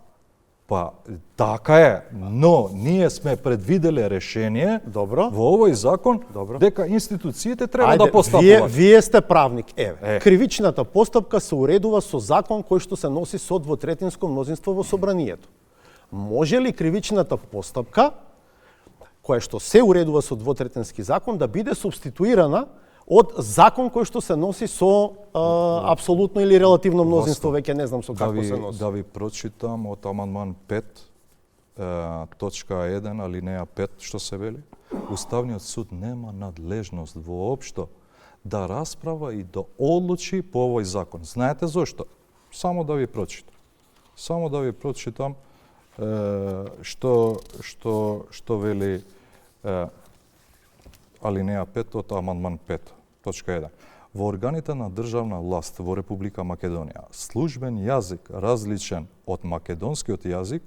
Па, така е, но ние сме предвиделе решение Добро. во овој закон Добро. дека институциите треба Ајде, да постапуваат. вие сте правник. Еве, Е. кривичната постапка се уредува со закон кој што се носи со двотретинско мнозинство во собранието. Може ли кривичната постапка, која што се уредува со двотретински закон, да биде субституирана од закон кој што се носи со апсолутно или релативно мнозинство, веќе не знам со како се носи. Да ви прочитам од амандман 5, точка 1, алинеја 5, што се вели. Уставниот суд нема надлежност воопшто да расправа и да одлучи по овој закон. Знаете зошто? Само да ви прочитам. Само да ви прочитам што вели алинеја 5 од амандман 5, точка 1. Во органите на државна власт во Република Македонија, службен јазик различен од македонскиот јазик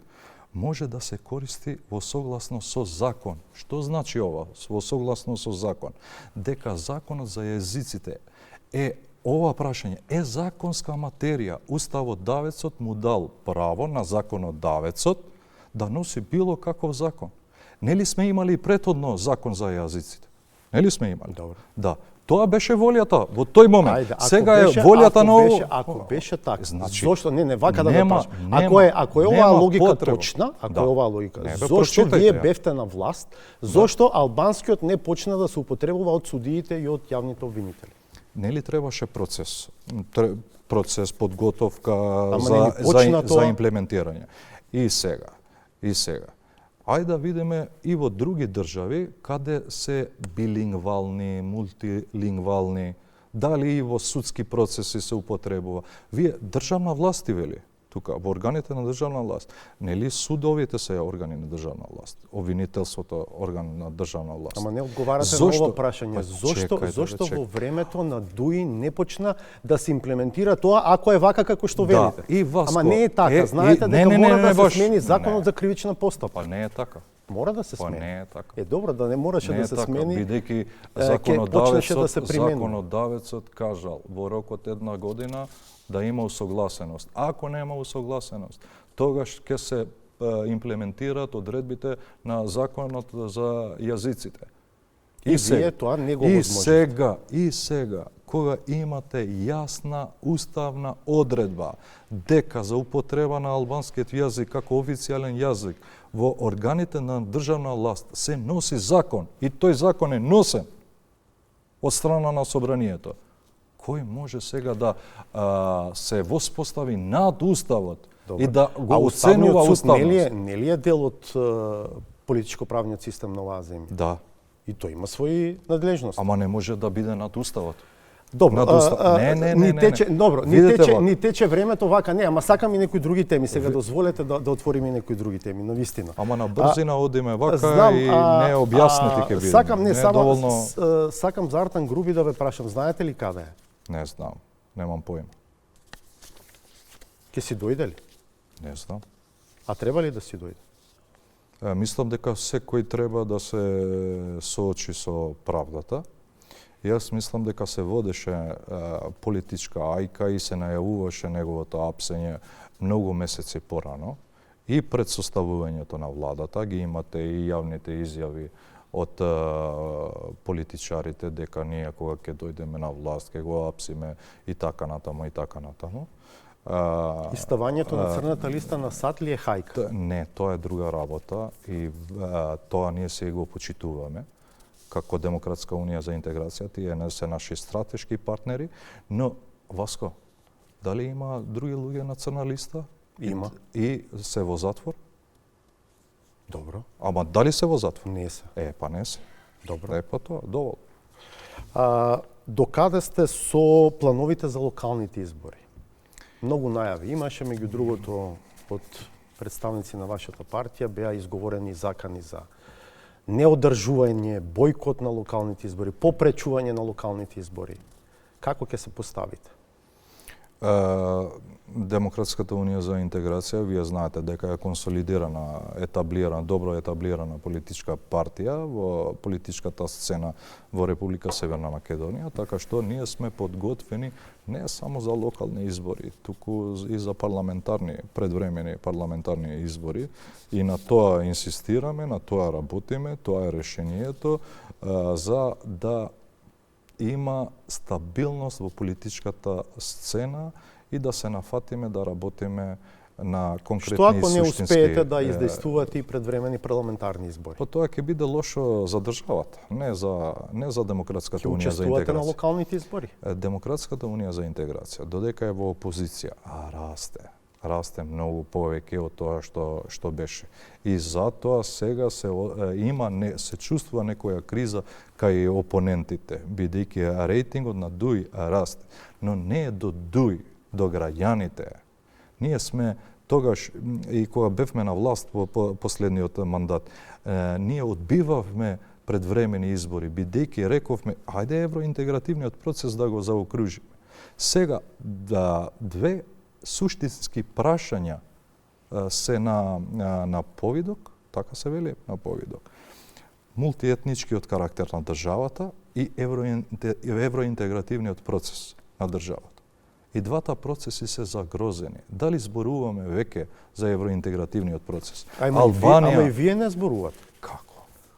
може да се користи во согласно со закон. Што значи ова? Во согласно со закон. Дека законот за јазиците е ова прашање е законска материја. Уставот Давецот му дал право на законот Давецот да носи било каков закон. Нели сме имали претходно закон за јазиците? Нели сме имали? Добро. Да. Тоа беше волјата во тој момент. Ајде, Сега е волјата на ово. Ако беше така, Значи, зошто не вака да нема- прашам. нема- Ако е оваа нема логика потреба. точна, ако Да. е оваа логика, Не, бе, зошто прочитајте вие ја. бевте на власт, зошто албанскиот не почна да се употребува од судиите и од јавните обвинители? Нели требаше процес? Процес подготовка Ама нели почна за тоа? имплементирање. И сега. Ајде да видиме и во други држави каде се билингвални, мултилингвални, дали и во судски процеси се употребува. Вие државна власт вели тука во органите на државна власт. Нели судовите се органи на државна власт, обвинителството орган на државна власт. Ама не одговарате Зошто? на ова прашање. Па, Зошто чекајте. во времето на ДУИ не почна да се имплементира тоа ако е вака како што велите? и Васко, Ама не е така. е, Знаете и- дека не, мора да се баш. смени законот Не. за кривична постапка. Па не е така. Мора да се Па смени. не е така. Добро, да не мораше Не да е се така, смени. бидејќи почнеше да се применува. законодавецот кажал во рок од 1 година да има усогласеност. Ако нема усогласеност, тогаш ќе се имплементираат одредбите на законот за јазиците. И вие тоа не го возможите. И сега, кога имате јасна уставна одредба дека за употреба на албанскиот јазик како официјален јазик во органите на државна власт се носи закон и тој закон е носен од страна на собранието, кој може сега да се воспостави над уставот и да го оценува уставност? Не ли е дел од политичко-правниот систем на оваа земја? Да. И тој има своји надлежности. Ама не може да биде над уставот. Добро, Видете ни тече времето вака, не, ама сакам и некои други теми, сега дозволете да отвориме некои други теми, на вистина. Ама на брзина одиме вака и не објаснети ќе биде. Сакам за Артан Груби да ве прашам, знаете ли каде е? Не знам, немам поима. Ке си дојде ли? Не знам. А треба ли да си дојде? Мислам дека секој треба да се соочи со правдата. Јас мислам дека се водеше политичка ајка и се најавуваше неговото апсење многу месеци порано. И пред составувањето на владата ги имате и јавните изјави од политичарите дека ние кога ќе дојдеме на власт ќе го апсиме и така натаму и така натаму. И ставањето на црната листа на САД ли е хајка? Не, тоа е друга работа и тоа ние се го почитуваме како Демократска унија за интеграција, тие не се наши стратешки партнери, но Васко, дали има други луѓе на црна листа? Има. И се во затвор? Добро. Ама дали се во затвор? Не се. Па не се. Добро. Па тоа, доволно. Докаде сте со плановите за локалните избори? Многу најави имаше, меѓу другото, од представници на вашата партија беа изговорени закани за неодржување, бојкот на локалните избори, попречување на локалните избори. Како ќе се поставите? Демократската унија за интеграција, вие знаете дека е консолидирана, добро етаблирана политичка партија во политичката сцена во Република Северна Македонија, така што ние сме подготвени не само за локални избори, туку и за предвремени парламентарни избори. И на тоа инсистираме, на тоа работиме, тоа е решението за да има стабилност во политичката сцена и да се нафатиме да работиме на конкретни Што ако не суштински... успеете да издействувате и предвремени парламентарни избори? Па тоа ќе биде лошо за државата, не за Демократската унија за интеграција. Ќе учествувате на локалните избори? Демократската унија за интеграција, додека е во опозиција, расте многу повеќе од тоа што беше. И затоа сега се чувствува некоја криза кај опонентите, бидејќи рейтингот на ДУИ расте, но не е до ДУИ, до граѓаните. Ние сме тогаш и кога бевме на власт во последниот мандат, ние одбивавме предвремени избори, бидејќи рековме ајде евроинтегративниот процес да го заокружиме. Сега две суштински прашања се на повидок, така се вели, на повидок. Мултиетничкиот карактер на државата и евроинтегративниот процес на државата. И двата процеси се загрозени. Дали зборуваме веќе за евроинтегративниот процес? Ама и вие не зборувате.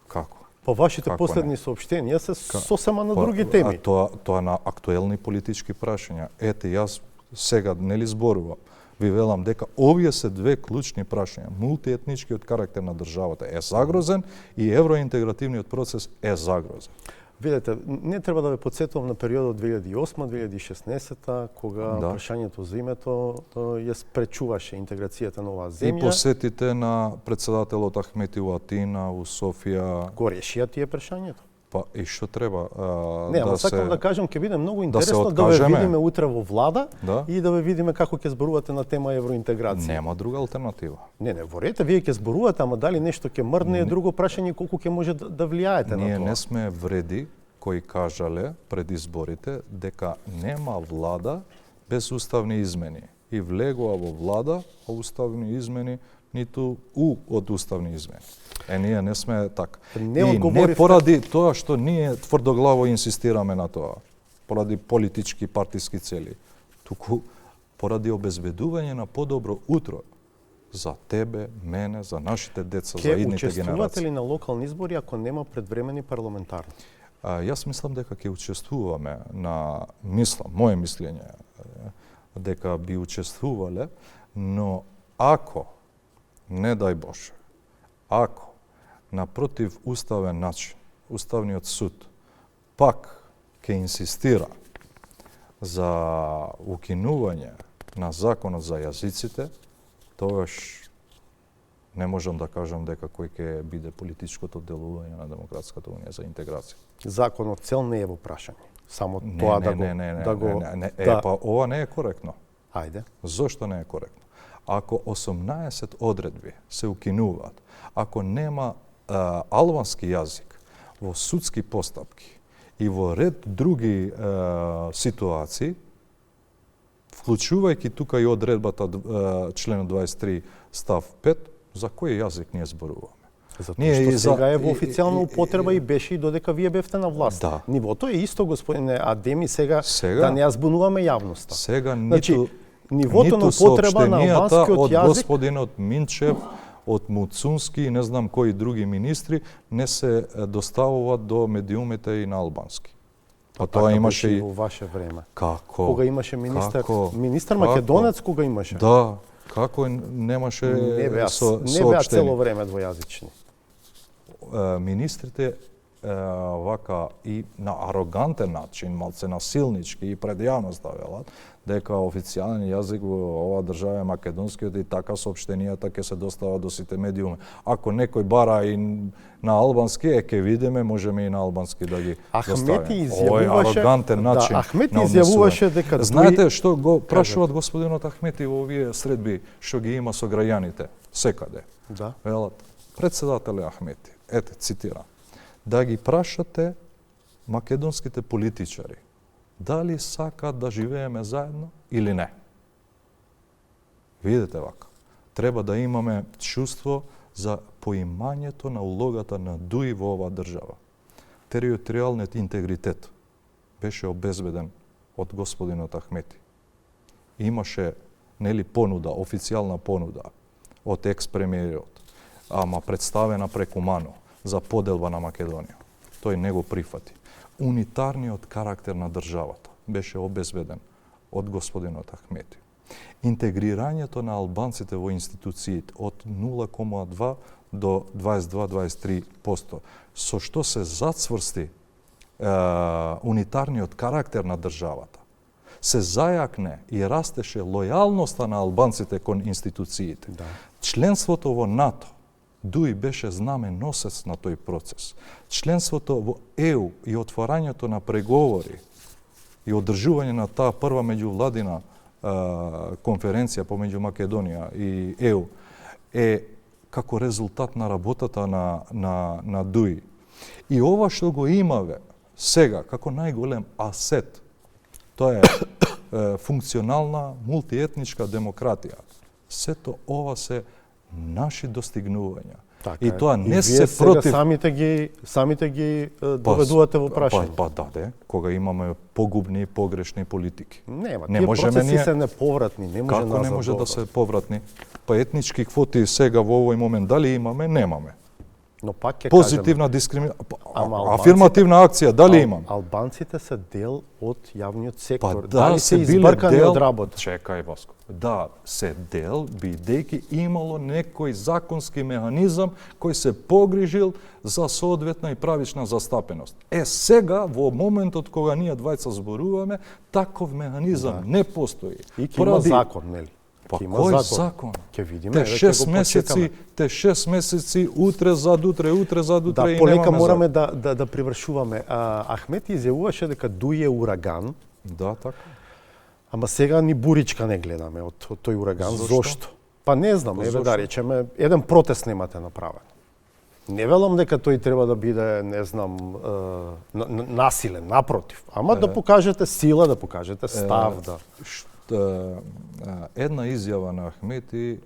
Како? По вашите последни соопштенија се сосема на други теми. Тоа на актуелни политички прашања. Ете, јас сега нели зборувам. Ви велам дека овие се две клучни прашања. Мултиетничкиот карактер на државата е загрозен и евроинтегративниот процес е загрозен. Видете, не треба да ве подсетувам на периодот 2008-2016, кога прашањето за името ја спречуваше интеграцијата на оваа земја. И посетите на председателот Ахмети у Атина, у Софија. Го решија тие прашањето? Па и што треба Не, ама сакам да кажам, ќе биде многу интересно да ве видиме утре во влада и да ве видиме како ќе зборувате на тема евроинтеграција. Нема друга алтернатива. Не, ворете, вие ќе зборувате, ама дали нешто ќе мрдне е друго прашање колку ќе може да влијаете на тоа. Ние не сме вреди кои кажале пред изборите дека нема влада без уставни измени. И влегува во влада, а уставни измени ниту У од уставни измени. Ние не сме така. Не И не одговоривте- поради тоа што ние тврдоглаво инсистираме на тоа, поради политички партиски цели, туку поради обезбедување на подобро утро за тебе, мене, за нашите деца, за Ке идните учествувате генерации. ли на локални избори ако нема предвремени парламентарни? Јас мислам дека ќе учествуваме моје мислење дека би учествувале, но ако, не дај Боже, ако на противуставен начин Уставниот суд пак ќе инсистира за укинување на законот за јазиците, тогаш не можам да кажам дека кој ќе биде политичкото делување на Демократската унија за интеграција. Законот цел не е во прашање. Само тоа Па ова не е коректно. Ајде. Зошто не е коректно? Ако 18 одредби се укинуваат, ако нема албански јазик во судски постапки и во ред други ситуации, вклучувајќи тука и одредбата член 23 став 5, за кој јазик ние зборуваме? Затоа што сега е во официјална употреба и беше и додека вие бевте на власт. Да. Нивото е исто, господине Адеми, сега Сега- да не ја збунуваме јавноста. Сега Значи, ниту нивото на употреба на соопштенијата албанскиот од јазик господинот Минчев, од Муцунски и не знам кои други министри не се доставуваат до медиумите и на албански. Па тоа така имаше беше и во ваше време. како? Кога имаше министар, Како? министар Како? македонец кога имаше? Да, како немаше Не беа, не беа цело време двојазични. Министрите вака и на арогантен начин, малце насилнички и пред јавноста велат дека официјален јазик во оваа држава е македонскиот и така соопштенијата ќе се достават до сите медиуми. Ако некој бара и на албански, ќе видиме, можеме и на албански да ги доставиме. Ахмети Ова е изјавуваше, арогантен начин. да, Ахмети на изјавуваше однесување. дека Знаете што го прашуваат господинот Ахмети во овие средби што ги има со граѓаните секаде? Да. Велат, председателе Ахмети, ете, цитирам, да ги прашате македонските политичари дали сакаат да живееме заедно или не. Видете вака, треба да имаме чувство за поимањето на улогата на ДУИ во оваа држава. Територијалниот интегритет беше обезбеден од господинот Ахмети. Имаше понуда, официјална понуда од екс-премиерот, ама представена преку МАНО за поделба на Македонија. Тој не го прифати. Унитарниот карактер на државата беше обезбеден од господинот Ахмети. Интегрирањето на албанците во институциите од 0,2 до 22-23%, со што се зацврсти унитарниот карактер на државата, се зајакне и растеше лојалноста на албанците кон институциите. Да. Членството во НАТО, ДУИ беше знаменосец на тој процес. Членството во ЕУ и отварањето на преговори и одржување на таа прва меѓувладина конференција помеѓу Македонија и ЕУ е како резултат на работата на ДУИ. И ова што го имаве сега како најголем асет, тоа е функционална мултиетничка демократија. Сето ова се наши достигнувања. Така и тоа не се вие сега против самите ги доведувате во прашање. Па да, кога имаме погубни и погрешни политики. Нема, не тие можеме процеси ние се неповратни, не може Како не назад може да долу. се повратни? Па етнички квоти сега во овој момент дали имаме? Немаме. Но пак ќе Позитивна дискриминација, Ама албанците- афирмативна акција дали имаме? Албанците се дел од јавниот Па сектор. да, Дали се избркани од работа? Чекај, Васко. Да, се дел, бидејќи имало некој законски механизам кој се погрижил за соодветна и правична застапеност. Сега, во моментот кога ние двајца зборуваме, таков механизам не постои. И ќе има закон, нели? Па Ќе има кој закон? Ќе видиме, Те еве, ќе 6 го месеци, почекаме. те 6 месеци утре зад утре Да, и полека немаме мораме закон. да привршуваме. Ахмети изјавуваше дека ДУИ е ураган, Да, така. ама сега ни буричка не гледаме од тој ураган. Зошто? Зошто? Па не знам, еве Зошто? да речеме, еден протест немате направен. Не велам дека тој треба да биде, не знам, насилен, напротив. Ама да покажете сила, да покажете став, да. Една изјава на Ахмети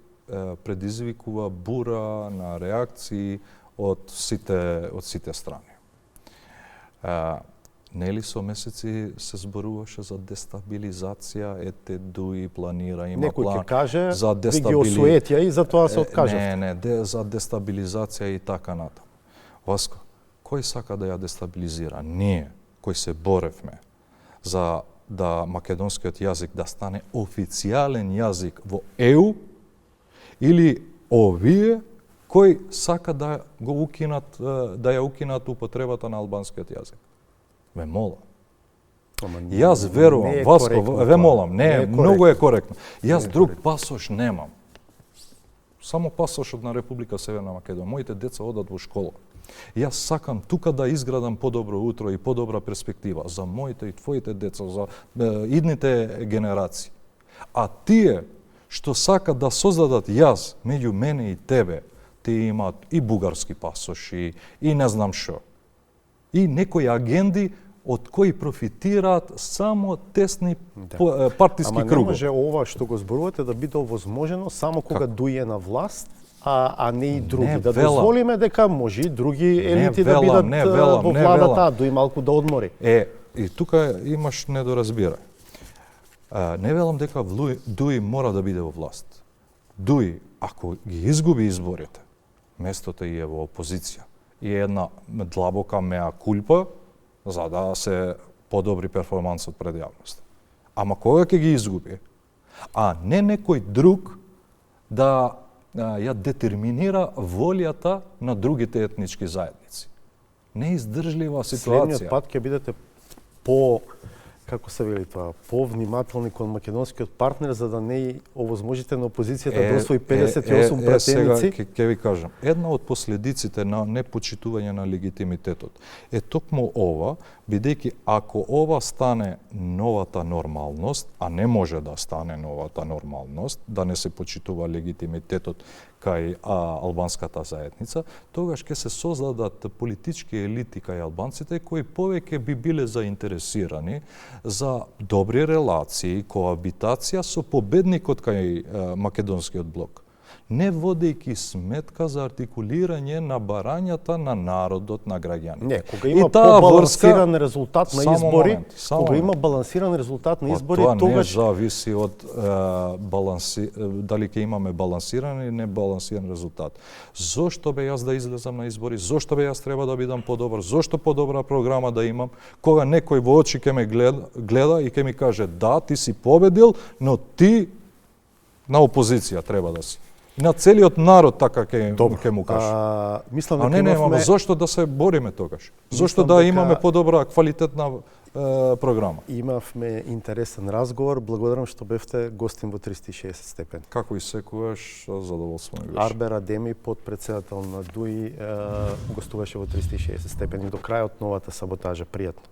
предизвикува бура на реакции од сите страни. Нели со месеци се зборуваше за дестабилизација, ете дуи планира, има Некој план ќе каже, за ви ги освоетија и затоа се откажавте. Не, за дестабилизација и така натаму. Васко, кој сака да ја дестабилизира? Ние, кои се боревме за да македонскиот јазик да стане официјален јазик во ЕУ, или овие кои сака да го укинат, да ја укинат употребата на албанскиот јазик? Ве молам. Јас верувам, Васко, ве молам, многу е коректно. Јас друг пасош немам. Само пасошот на Република Северна Македонија. Моите деца одат во школа. Јас сакам тука да изградам подобро утро и подобра перспектива за моите и твоите деца, за идните генерации. А тие што сакат да создадат јаз меѓу мене и тебе, тие имаат и бугарски пасоши, и не знам шо. И некои агенди од кои профитираат само тесни партиски кругови. Ама не може ова што го зборувате да биде овозможено само кога дуе на власт, а не и други. Да дозволиме дека може и други елити да бидат во владата, дуи малку да одмори. И тука имаш недоразбирање. Не велам дека дуи мора да биде во власт. Дуи, ако ги изгуби изборите, местото е во опозиција и една длабока меа кулпа за да се подобри перформансот пред јавноста. Ама кога ќе ги изгуби, а не некој друг да ја детерминира волјата на другите етнички заедници. Неиздржлива ситуација. Следниот пат ќе бидете по, како се вели тоа, повнимателни кон македонскиот партнер за да не овозможите на опозицијата да освои 58 пратеници. Сега ќе ви кажам, една од последиците на непочитување на легитимитетот е токму ова, бидејќи ако ова стане новата нормалност, а не може да стане новата нормалност, да не се почитува легитимитетот кај албанската заедница, тогаш ќе се создадат политички елити кај албанците кои повеќе би биле заинтересирани за добри релации, коабитација со победникот кај македонскиот блок, не водејќи сметка за артикулирање на барањата на народот, на граѓаните. Не, кога има побалансиран резултат на избори, кога има балансиран резултат на избори, тоа тогаш не зависи од дали ќе имаме балансиран или не балансиран резултат. Зошто бе јас да излезам на избори? Зошто бе јас треба да бидам подобар? Зошто подобра програма да имам? Кога некој во очи ќе ме гледа и ќе ми каже да, ти си победил, но ти на опозиција треба да си. На целиот народ така ќе му кажа. Мислам дека имаме... зошто да се бориме тогаш? Зошто да имаме подобра квалитетна програма? Имавме интересен разговор. Благодарам што бевте гостин во 360 степени. Како и секогаш, задоволство ми беше. Арбер Адеми, подпредседател на ДУИ, гостуваше во 360 степени до крајот новата саботажа. Пријатно.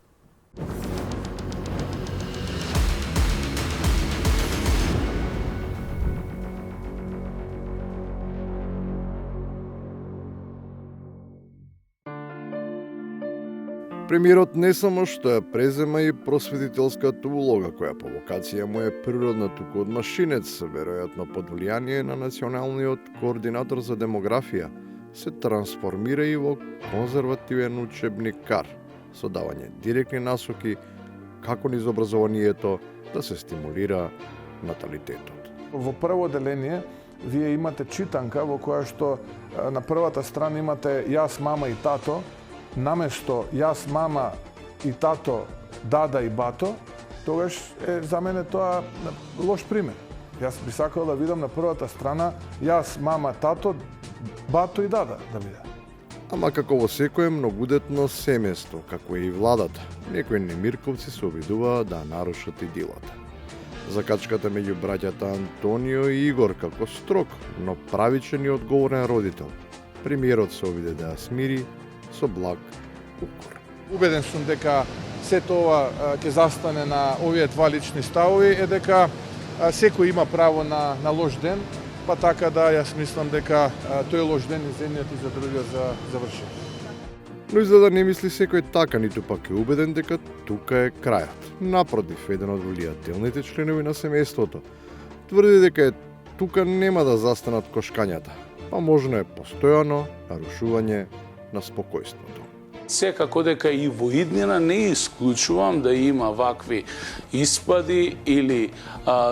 Премиерот не само што ја презема и просветителската улога, која по вокација му е природна туку од машинец, веројатно под влијание на националниот координатор за демографија, се трансформира и во конзервативен учебникар, со давање директни насоки како низ образованието да се стимулира наталитетот. Во прво деление вие имате читанка во која што на првата страна имате јас, мама и тато, наместо јас, мама и тато, дада и бато, тогаш е за мене тоа лош пример. Јас би сакал да видам на првата страна јас, мама, тато, бато и дада да биде. Ама како во секое многудетно семејство, како е и владата, некои немирковци се обидуваат да нарушат идилата. Закачката меѓу браќата Антонио и Игор како строг, но правичен и одговорен родител. Премиерот се обиде да ја смири со благ укор. Убеден сум дека сето ова ќе застане на овие два лични ставови, е дека секој има право на лош ден, па така да јас мислам дека тој лош ден и за едниот и за другиот заврши. Но за да не мисли секој така, ниту пак е убеден дека тука е крајот. Напротив, еден од влијателните членови на семејството тврди дека е тука нема да застанат кошкањата, па можно е постојано нарушување на спокојството. Секако дека и во иднина не исклучувам да има вакви испади или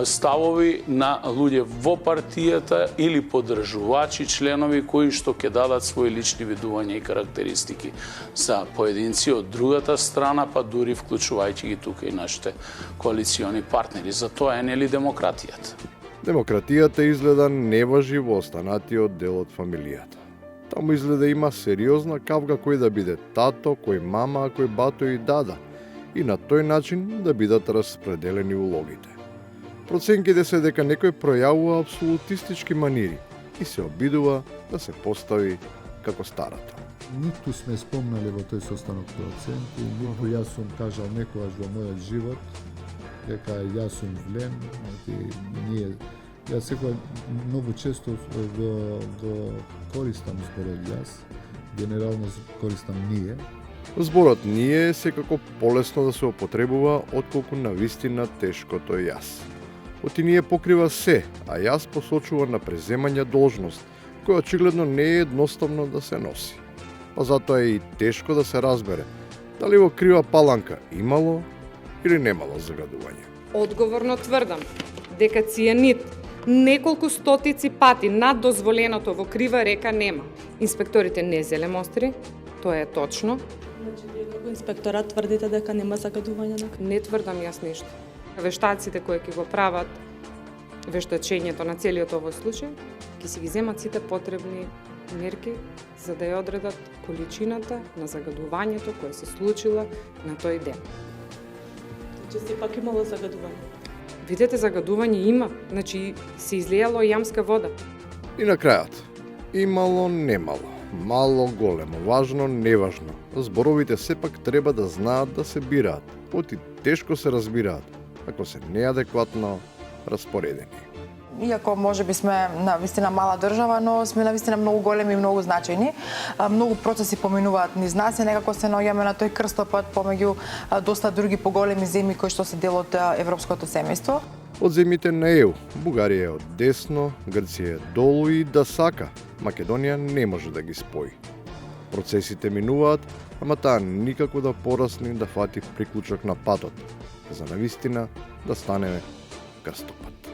ставови на луѓе во партијата или поддржувачи, членови кои што ќе дадат своји лични видувања и карактеристики за поединци од другата страна, па дури вклучувајќи ги тука и нашите коалициони партнери. За тоа е нели демократијата. Демократијата изгледа не важи во останатиот дел од фамилијата. Таму изгледа има сериозна кавга кој да биде тато, кој мама, а кој бато и дада, и на тој начин да бидат распределени улогите. Проценките се дека некој пројавува абсолютистички манири и се обидува да се постави како старата. Ниту сме спомнали во тој состанок проценти, ниту јас сум кажал некогаш во мојот живот дека јас сум влен, јас секој многу често го користам зборот јас, генерално користам ние. Зборот ние е секако полесно да се употребува отколку навистина тешкото јас. Оти ние покрива се, а јас посочува на преземање должност, која очигледно не е едноставно да се носи. Па затоа е и тешко да се разбере дали во крива паланка имало или немало загадување. Одговорно тврдам дека цијанид неколку стотици пати над дозволеното во крива река нема. Инспекторите не зеле мостри, тоа е точно. Значи, вие како инспекторат тврдите дека нема загадување на крива? Не тврдам јас ништо. Вештаците кои ќе го прават вештачењето на целиот овој случај, ќе си ги земат сите потребни мерки за да ја одредат количината на загадувањето кое се случило на тој ден. Значи, сепак имало загадување? Видете, загадување има, значи се излејало јамска вода. И на крајот, имало, немало, мало, големо, важно, неважно. Зборовите сепак треба да знаат да се бираат, оти тешко се разбираат, ако се неадекватно распоредени. Иако може би сме навистина мала држава, но сме навистина многу големи и многу значајни. Многу процеси поминуваат низ нас и некако се наоѓаме на тој крстопат помеѓу доста други поголеми земји кои што се дел од европското семејство. Од земјите на ЕУ, Бугарија е од десно, Грција е долу и да сака, Македонија не може да ги спои. Процесите минуваат, ама таа никако да порасне да фати приклучок на патот, за навистина да стане крстопат.